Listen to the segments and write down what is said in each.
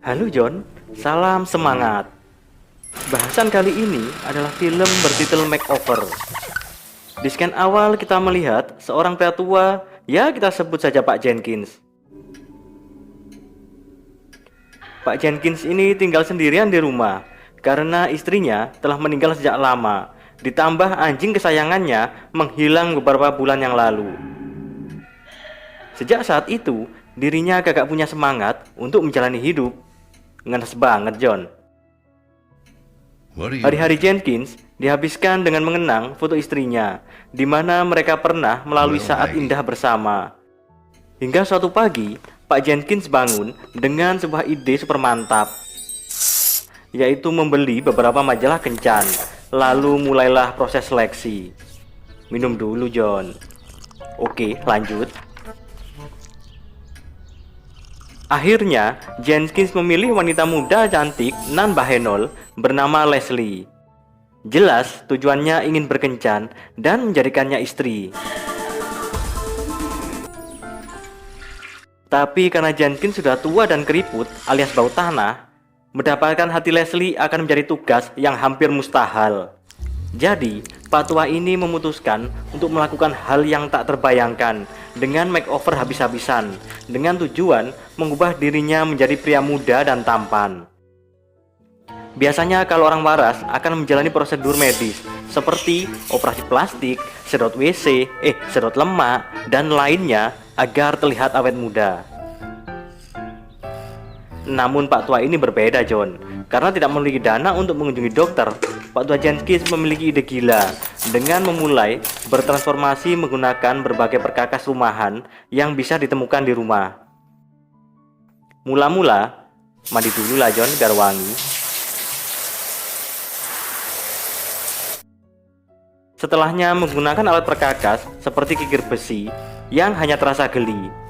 Halo John, salam semangat. Bahasan kali ini adalah film bertitel Makeover. Di scan awal kita melihat seorang pria tua, ya kita sebut saja Pak Jenkins. Pak Jenkins ini tinggal sendirian di rumah karena istrinya telah meninggal sejak lama. Ditambah anjing kesayangannya menghilang beberapa bulan yang lalu. Sejak saat itu, dirinya gak punya semangat untuk menjalani hidup. Ngenes banget John. Hari-hari Jenkins dihabiskan dengan mengenang foto istrinya, di mana mereka pernah melalui saat indah bersama. Hingga suatu pagi, Pak Jenkins bangun dengan sebuah ide super mantap, yaitu membeli beberapa majalah kencan. Lalu mulailah proses seleksi. Minum dulu John. Oke, lanjut. Akhirnya, Jenkins memilih wanita muda cantik nan Bahenol bernama Leslie. Jelas tujuannya ingin berkencan dan menjadikannya istri. Tapi karena Jenkins sudah tua dan keriput alias bau tanah, mendapatkan hati Leslie akan menjadi tugas yang hampir mustahil. Jadi, Pak tua ini memutuskan untuk melakukan hal yang tak terbayangkan dengan makeover habis-habisan, dengan tujuan mengubah dirinya menjadi pria muda dan tampan. Biasanya kalau orang waras akan menjalani prosedur medis seperti operasi plastik, sedot WC, sedot lemak, dan lainnya agar terlihat awet muda. Namun Pak tua ini berbeda John. Karena tidak memiliki dana untuk mengunjungi dokter, Pak tua Jenkins memiliki ide gila dengan memulai bertransformasi menggunakan berbagai perkakas rumahan yang bisa ditemukan di rumah. Mula-mula, mandi dulu lah John biar wangi. Setelahnya menggunakan alat perkakas seperti kikir besi yang hanya terasa geli.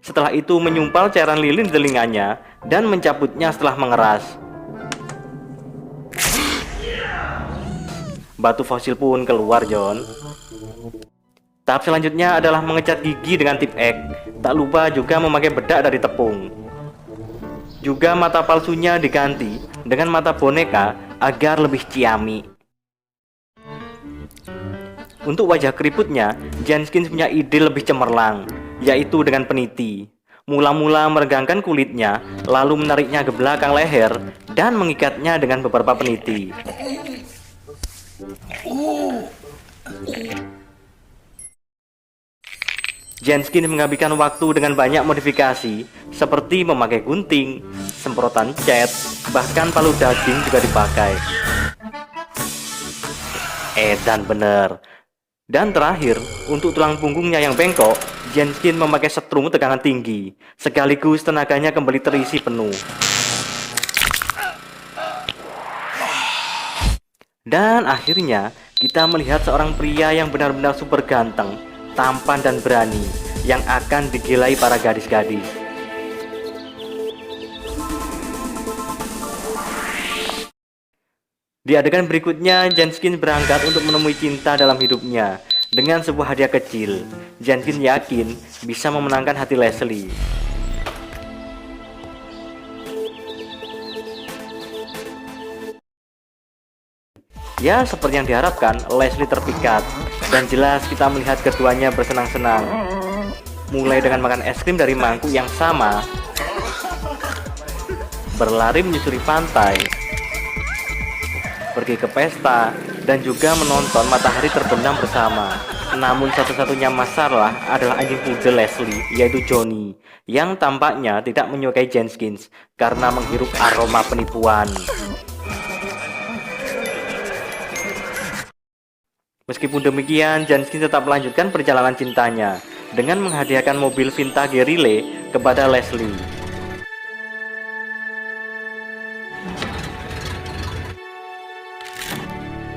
Setelah itu menyumpal cairan lilin di telinganya dan mencabutnya setelah mengeras. Batu fosil pun keluar John. Tahap selanjutnya adalah mengecat gigi dengan tip X. Tak lupa juga memakai bedak dari tepung. Juga mata palsunya diganti dengan mata boneka agar lebih ciamik. Untuk wajah keriputnya, Jenkins punya ide lebih cemerlang, yaitu dengan peniti. Mula-mula meregangkan kulitnya, lalu menariknya ke belakang leher dan mengikatnya dengan beberapa peniti. Jenkins menghabiskan waktu dengan banyak modifikasi, seperti memakai gunting, semprotan cat, bahkan palu daging juga dipakai. Edan bener. Dan terakhir, untuk tulang punggungnya yang bengkok, Jenkins memakai setrum tegangan tinggi, sekaligus tenaganya kembali terisi penuh. Dan akhirnya, kita melihat seorang pria yang benar-benar super ganteng, tampan dan berani, yang akan digilai para gadis-gadis. Di adegan berikutnya, Jenkins berangkat untuk menemui cinta dalam hidupnya dengan sebuah hadiah kecil. Jenkins yakin bisa memenangkan hati Leslie. Ya, seperti yang diharapkan, Leslie terpikat. Dan jelas kita melihat keduanya bersenang-senang. Mulai dengan makan es krim dari mangkuk yang sama, berlari menyusuri pantai, pergi ke pesta, dan juga menonton matahari terbenam bersama. Namun satu-satunya masalah adalah anjing pudel Leslie, yaitu Johnny, yang tampaknya tidak menyukai Jenkins karena menghirup aroma penipuan. Meskipun demikian, Jenkins tetap melanjutkan perjalanan cintanya dengan menghadiahkan mobil vintage relay kepada Leslie.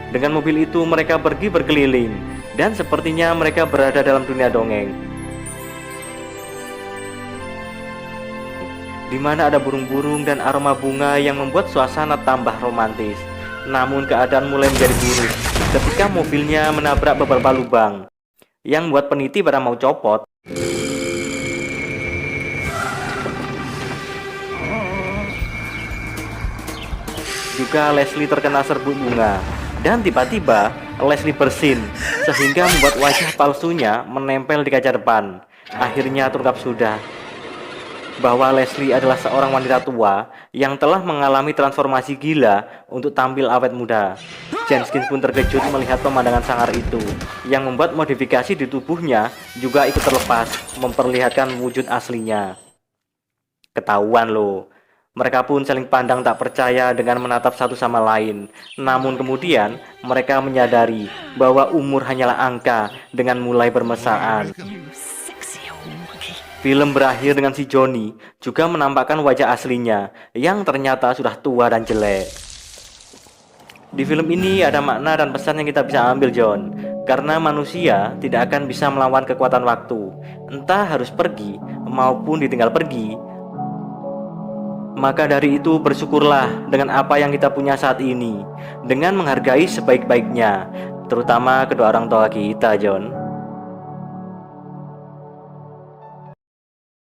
Dengan mobil itu mereka pergi berkeliling, dan sepertinya mereka berada dalam dunia dongeng, di mana ada burung-burung dan aroma bunga yang membuat suasana tambah romantis. Namun keadaan mulai menjadi buruk ketika mobilnya menabrak beberapa lubang. yang membuat peneliti pada mau copot. Juga Leslie terkena serbuk bunga, dan tiba-tiba Leslie bersin, sehingga membuat wajah palsunya menempel di kaca depan. Akhirnya terungkap sudah bahwa Leslie adalah seorang wanita tua yang telah mengalami transformasi gila untuk tampil awet muda. Jenkins pun terkejut melihat pemandangan sangar itu, yang membuat modifikasi di tubuhnya juga ikut terlepas, memperlihatkan wujud aslinya. Ketahuan loh. Mereka pun saling pandang tak percaya dengan menatap satu sama lain. Namun kemudian mereka menyadari bahwa umur hanyalah angka dengan mulai bermesraan. Film berakhir dengan si Johnny juga menampakkan wajah aslinya yang ternyata sudah tua dan jelek. Di film ini ada makna dan pesan yang kita bisa ambil, John. Karena manusia tidak akan bisa melawan kekuatan waktu, entah harus pergi maupun ditinggal pergi. Maka dari itu bersyukurlah dengan apa yang kita punya saat ini, dengan menghargai sebaik-baiknya, terutama kedua orang tua kita, John.